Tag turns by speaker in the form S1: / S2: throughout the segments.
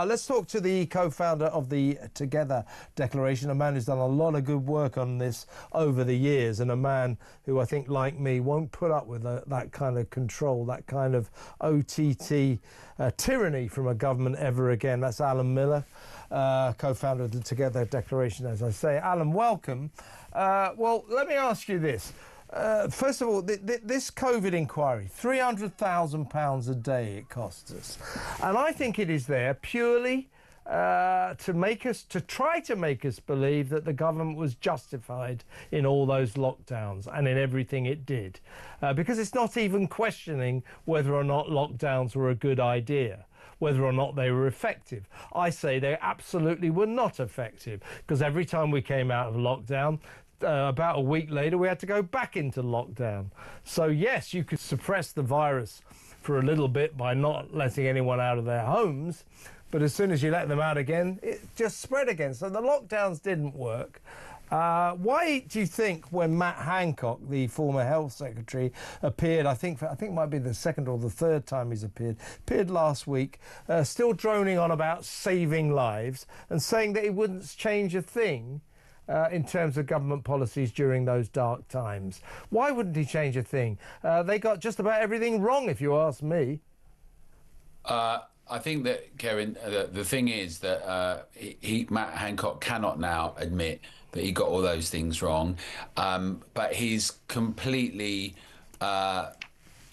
S1: Let's talk to the co-founder of the Together Declaration, a man who's done a lot of good work on this over the years, and a man who I think, like me, won't put up with that kind of control, that kind of OTT tyranny from a government ever again. That's Alan Miller, co-founder of the Together Declaration, as I say. Alan, welcome. Well, let me ask you this. First of all, this COVID inquiry, £300,000 a day it costs us. And I think it is there purely to try to make us believe that the government was justified in all those lockdowns and in everything it did. Because it's not even questioning whether or not lockdowns were a good idea, whether or not they were effective. I say they absolutely were not effective, because every time we came out of lockdown, about a week later, we had to go back into lockdown. So yes, you could suppress the virus for a little bit by not letting anyone out of their homes, but as soon as you let them out again, it just spread again. So the lockdowns didn't work. Why do you think when Matt Hancock, the former health secretary, appeared, I think it might be the second or the third time he's appeared last week, still droning on about saving lives and saying that it wouldn't change a thing in terms of government policies during those dark times? Why wouldn't he change a thing? They got just about everything wrong, if you ask me.
S2: I think that, Kevin, the thing is that Matt Hancock cannot now admit that he got all those things wrong, but he's completely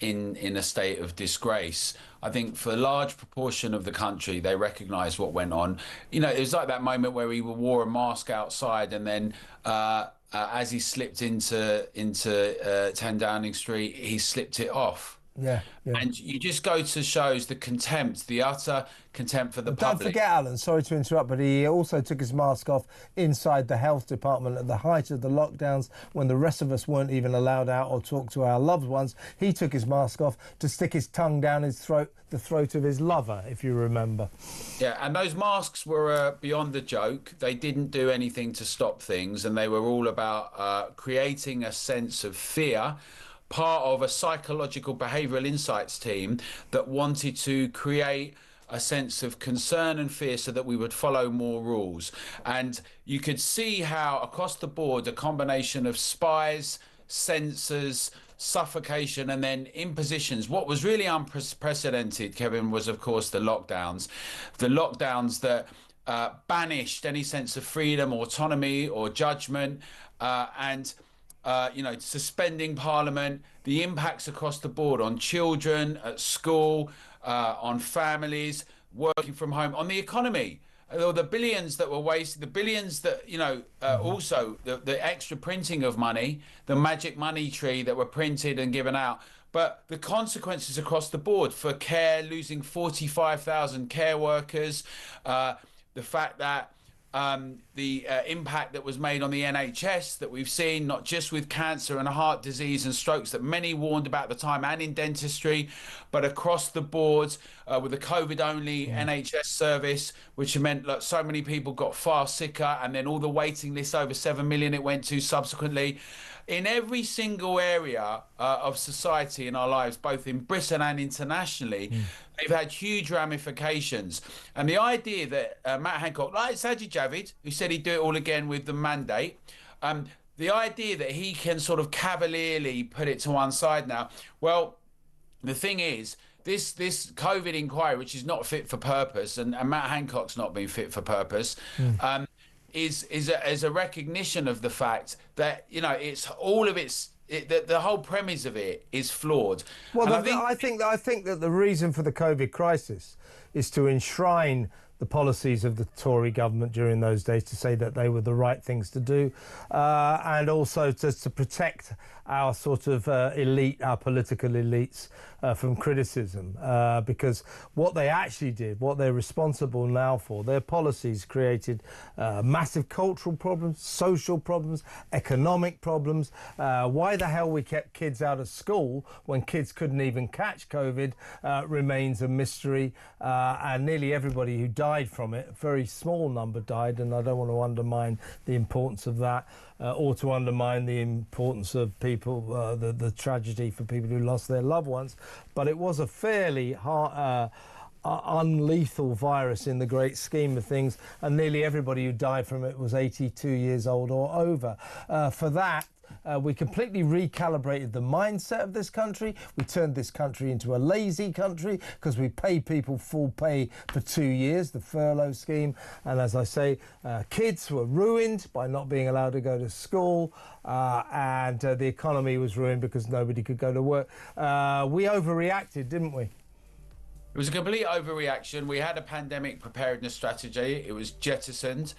S2: in a state of disgrace. I think for a large proportion of the country, they recognise what went on. You know, it was like that moment where he wore a mask outside, and then as he slipped into 10 Downing Street, he slipped it off.
S1: Yeah.
S2: And you just go to shows the contempt, the utter contempt for the public.
S1: Don't forget, Alan, sorry to interrupt, but he also took his mask off inside the health department at the height of the lockdowns, when the rest of us weren't even allowed out or talk to our loved ones. He took his mask off to stick his tongue down his throat, the throat of his lover, if you remember.
S2: Yeah, and those masks were beyond a joke. They didn't do anything to stop things, and they were all about creating a sense of fear, part of a psychological behavioural insights team that wanted to create a sense of concern and fear so that we would follow more rules. And you could see how across the board, a combination of spies, censors, suffocation, and then impositions. What was really unprecedented, Kevin, was of course the lockdowns that banished any sense of freedom, autonomy or judgment, and suspending Parliament, the impacts across the board on children, at school, on families, working from home, on the economy. The billions that were wasted, the billions that, also the extra printing of money, the magic money tree that were printed and given out. But the consequences across the board for care, losing 45,000 care workers, the fact that the impact that was made on the NHS that we've seen, not just with cancer and heart disease and strokes that many warned about at the time, and in dentistry, but across the board with the COVID-only NHS service, which meant that so many people got far sicker, and then all the waiting lists, over 7 million it went to subsequently. In every single area of society in our lives, both in Britain and internationally, they've had huge ramifications. And the idea that Matt Hancock, like Sajid Javid, who said he'd do it all again with the mandate, the idea that he can sort of cavalierly put it to one side now, well, the thing is, this COVID inquiry, which is not fit for purpose, and Matt Hancock's not been fit for purpose, is a recognition of the fact that, it's all of the whole premise of it is flawed.
S1: Well, I think that the reason for the COVID crisis is to enshrine the policies of the Tory government during those days, to say that they were the right things to do, and also to protect our sort of elite, our political elites, from criticism, because what they actually did, what they're responsible now for, their policies created massive cultural problems, social problems, economic problems. Why the hell we kept kids out of school when kids couldn't even catch COVID remains a mystery, and nearly everybody who died from it, a very small number died, and I don't want to undermine the importance of that, or to undermine the importance of people, the tragedy for people who lost their loved ones, but it was a fairly unlethal virus in the great scheme of things, and nearly everybody who died from it was 82 years old or over. For that, we completely recalibrated the mindset of this country. We turned this country into a lazy country because we pay people full pay for 2 years, the furlough scheme. And as I say, kids were ruined by not being allowed to go to school, and the economy was ruined because nobody could go to work. We overreacted, didn't we?
S2: It was a complete overreaction. We had a pandemic preparedness strategy. It was jettisoned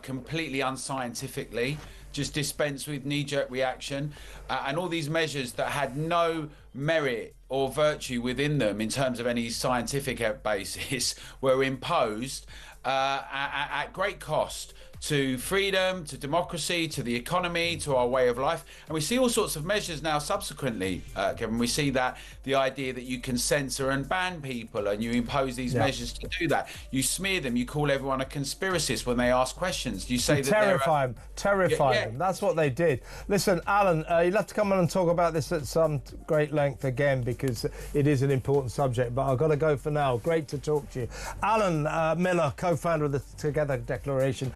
S2: completely unscientifically, just dispensed with knee-jerk reaction, and all these measures that had no merit or virtue within them in terms of any scientific basis were imposed at great cost to freedom, to democracy, to the economy, to our way of life. And we see all sorts of measures now subsequently, Kevin. We see that the idea that you can censor and ban people and you impose these measures to do that. You smear them, you call everyone a conspiracist when they ask questions. You say that
S1: terrify them. That's what they did. Listen, Alan, you'll have to come on and talk about this at some great length again because it is an important subject, but I've got to go for now. Great to talk to you. Alan Miller, co-founder of the Together Declaration.